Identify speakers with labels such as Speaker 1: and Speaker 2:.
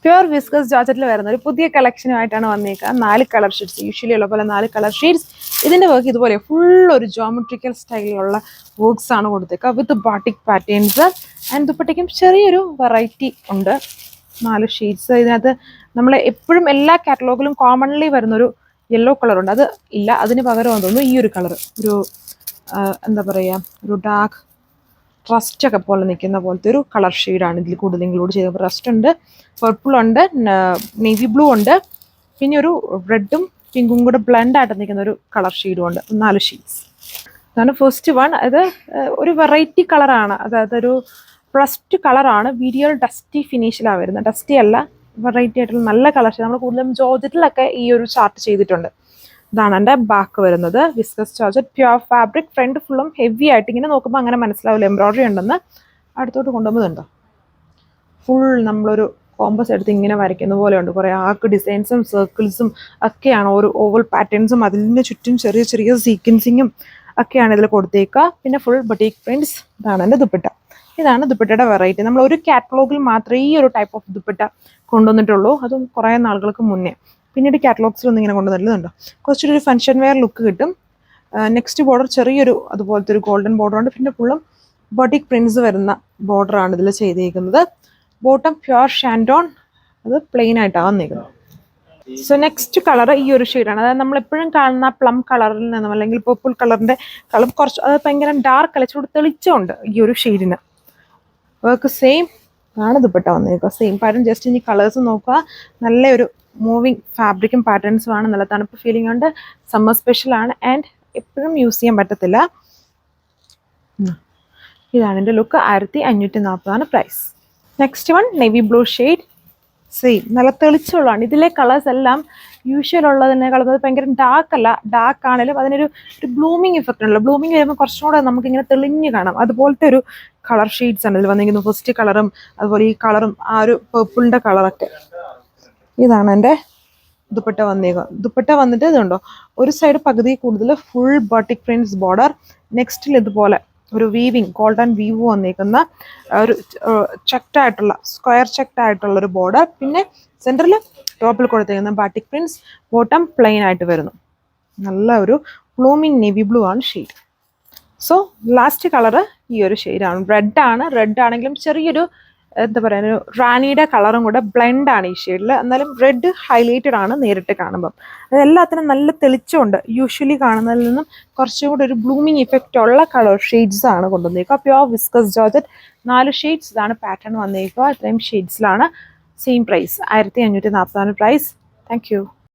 Speaker 1: Pure viscous ജോർജറ്റിൽ വരുന്ന ഒരു പുതിയ കളക്ഷനുമായിട്ടാണ് വന്നേക്കുക. 4 കളർ ഷീറ്റ്സ്, യൂഷ്വലി ഉള്ള പോലെ 4 കളർ ഷീറ്റ്സ്. ഇതിന്റെ വർക്ക് ഇതുപോലെ ഫുൾ ഒരു ജോമെട്രിക്കൽ സ്റ്റൈലിലുള്ള വർക്ക്സ് ആണ് കൊടുത്തേക്കുക വിത്ത് ബാട്ടിക് പാറ്റേൺസ്. ആൻഡ് ദുപ്പട്ടയ്ക്കും ചെറിയൊരു വെറൈറ്റി ഉണ്ട്. 4 ഷീറ്റ്സ്. ഇതിനകത്ത് നമ്മൾ എപ്പോഴും എല്ലാ കാറ്റലോഗിലും കോമൺലി വരുന്നൊരു യെല്ലോ കളർ ഉണ്ട്, അത് ഇല്ല. അതിന് പകരം തോന്നുന്നു ഈ ഒരു കളർ, ഒരു എന്താ പറയുക, ഒരു ഡാർക്ക് റസ്റ്റ് ഒക്കെ പോലെ നിൽക്കുന്ന പോലത്തെ ഒരു കളർ ഷെയ്ഡാണ് ഇതിൽ കൂടുതൽ ഇൻക്ലൂഡ് ചെയ്തത്. റസ്റ്റ് ഉണ്ട്, പർപ്പിൾ ഉണ്ട്, നേവി ബ്ലൂ ഉണ്ട്, പിന്നെ ഒരു റെഡും പിങ്കും കൂടെ ബ്ലെൻഡ് ആയിട്ട് നിൽക്കുന്ന ഒരു കളർ ഷെയ്ഡും ഉണ്ട്. 4 ഷീറ്റ്സ്. അതാണ് ഫസ്റ്റ് വൺ. അത് ഒരു വെറൈറ്റി കളറാണ്, അതായത് ഒരു റസ്റ്റ് കളറാണ്. വീഡിയോ ഡസ്റ്റി ഫിനിഷിലാണ് വരുന്നത്. ഡസ്റ്റി അല്ല, വെറൈറ്റി ആയിട്ടുള്ള നല്ല കളർ ഷെയ്ഡ്. നമ്മൾ കൂടുതലും ജോർജറ്റിലൊക്കെ ഈ ഒരു ചാർട്ട് ചെയ്തിട്ടുണ്ട്. ഇതാണ് എൻ്റെ ബാക്ക് വരുന്നത്. Viscose georgette pure fabric. Front ഫുള്ളും ഹെവി ആയിട്ട് ഇങ്ങനെ നോക്കുമ്പോൾ അങ്ങനെ മനസ്സിലാവില്ല എംബ്രോയിഡറി ഉണ്ടെന്ന്. അടുത്തോട്ട് കൊണ്ടുപോകുന്നുണ്ടോ, ഫുൾ നമ്മളൊരു കോമ്പസ് എടുത്ത് ഇങ്ങനെ വരയ്ക്കുന്ന പോലെ ഉണ്ട്. കുറേ ആർക്ക് ഡിസൈൻസും സർക്കിൾസും ഒക്കെയാണ്, ഓരോ ഓവൽ പാറ്റേൺസും അതിന് ചുറ്റും ചെറിയ ചെറിയ സീക്വൻസിങ്ങും ഒക്കെയാണ് ഇതിൽ കൊടുത്തേക്കുക. പിന്നെ ഫുൾ ബട്ടീക് പ്രിൻറ്റ്സ്. ഇതാണ് എൻ്റെ ദുപ്പട്ട. ഇതാണ് ദുപ്പട്ടയുടെ വെറൈറ്റി. നമ്മൾ ഒരു കാറ്റലോഗിൽ മാത്രമേ ഈ ഒരു ടൈപ്പ് ഓഫ് ദുപ്പട്ട കൊണ്ടുവന്നിട്ടുള്ളൂ, അതും കുറേ നാളുകൾക്ക് മുന്നേ. പിന്നീട് കാറ്റലോഗ്സിലൊന്നും ഇങ്ങനെ കൊണ്ടുവന്നിട്ടുണ്ടോ. കുറച്ചൊരു ഫംഗ്ഷൻ വെയർ ലുക്ക് കിട്ടും. നെക്സ്റ്റ് ബോർഡർ ചെറിയൊരു അതുപോലത്തെ ഒരു ഗോൾഡൻ ബോർഡർ ഉണ്ട്. പിന്നെ ഫുള്ളും ബോട്ടിക് പ്രിൻസ് വരുന്ന ബോർഡറാണ് ഇതിൽ ചെയ്തേക്കുന്നത്. ബോട്ടം പ്യുർ ഷാൻഡോൺ, അത് പ്ലെയിൻ ആയിട്ടാണ് വന്നേക്കുന്നത്. സോ നെക്സ്റ്റ് കളർ ഈ ഒരു ഷെയ്ഡാണ്. അതായത് നമ്മളെപ്പോഴും കാണുന്ന പ്ലം കളറിൽ നിന്നും അല്ലെങ്കിൽ പർപ്പിൾ കളറിൻ്റെ കളർ കുറച്ച് അത് ഭയങ്കര ഡാർക്ക് കളർ തെളിച്ചുണ്ട് ഈ ഒരു ഷെയ്ഡിന്. വർക്ക് സെയിം ആണ് ദുപ്പട്ട വന്നേക്കുക, സെയിം പാറ്റേൺ. ജസ്റ്റ് ഇനി കളേഴ്സ് നോക്കുക. നല്ലൊരു മൂവിങ് ഫാബ്രിക്കും പാറ്റേൺസും ആണ്. നല്ല തണുപ്പ് ഫീലിംഗ് ഉണ്ട്. സമ്മർ സ്പെഷ്യലാണ് ആൻഡ് എപ്പോഴും യൂസ് ചെയ്യാൻ പറ്റത്തില്ല. ഇതാണ് എൻ്റെ look. 1540 price. Next one navy blue shade. Same നല്ല തെളിച്ചുള്ളതാണ്. ഇതിലെ കളേഴ്സ് എല്ലാം യൂഷ്വൽ ഉള്ളതിനേക്കാളും അത് ഭയങ്കര ഡാർക്ക് അല്ല. ഡാർക്ക് ആണെങ്കിലും അതിനൊരു ബ്ലൂമിങ് ഇഫക്റ്റ് ഉണ്ടല്ലോ. ബ്ലൂമിങ് വരുമ്പോൾ കുറച്ചും കൂടെ നമുക്കിങ്ങനെ തെളിഞ്ഞ് കാണാം. അതുപോലത്തെ ഒരു കളർ ഷെയ്ഡ്സ് ആണ് ഇതിൽ വന്നിരിക്കുന്നത്. ഫസ്റ്റ് കളറും അതുപോലെ ഈ കളറും ആ ഒരു പേർപ്പിളിൻ്റെ കളറൊക്കെ. ഇതാണ് എൻ്റെ ദുപ്പട്ട വന്നേക്കുക. ദുപ്പട്ട വന്നിട്ട് ഇതുണ്ടോ, ഒരു സൈഡ് പകുതി കൂടുതൽ ഫുൾ ബോട്ടിക് പ്രിൻറ്റ്സ് ബോർഡർ. നെക്സ്റ്റിൽ ഇതുപോലെ ഒരു വീവിങ് ഗോൾഡൻ വീവ് വന്നേക്കുന്ന ഒരു ചെക്ഡ് ആയിട്ടുള്ള സ്ക്വയർ ചെക്ഡ് ആയിട്ടുള്ള ഒരു ബോർഡർ. പിന്നെ സെൻറ്ററിൽ ടോപ്പിൽ കൊടുത്തേക്കുന്ന ബാട്ടിക് പ്രിൻറ്റ്സ്. ബോട്ടം പ്ലെയിൻ ആയിട്ട് വരുന്നു. നല്ല ഒരു ബ്ലൂമിങ് നേവി ബ്ലൂ ആണ് ഷെയ്ഡ്. സോ ലാസ്റ്റ് കളറ് ഈ ഒരു ഷെയ്ഡാണ്. റെഡാണ്. റെഡ് ആണെങ്കിലും ചെറിയൊരു എന്താ പറയുക, ഒരു റാണിയുടെ കളറും കൂടെ ബ്ലെൻഡാണ് ഈ ഷെയ്ഡിൽ. എന്നാലും റെഡ് ഹൈലൈറ്റഡ് ആണ് നേരിട്ട് കാണുമ്പം. അതെല്ലാത്തിനും നല്ല തെളിച്ചമുണ്ട്. യൂഷ്വലി കാണുന്നതിൽ നിന്നും കുറച്ചും കൂടെ ഒരു ബ്ലൂമിങ് ഇഫക്റ്റ് ഉള്ള കളർ ഷെയ്ഡ്സ് ആണ് കൊണ്ടുവന്നേക്കുക. Pure viscose georgette 4 shades. ഇതാണ് പാറ്റേൺ വന്നേക്കുക. ഇത്രയും ഷെയ്ഡ്സിലാണ്. Same price 1540 price. Thank U.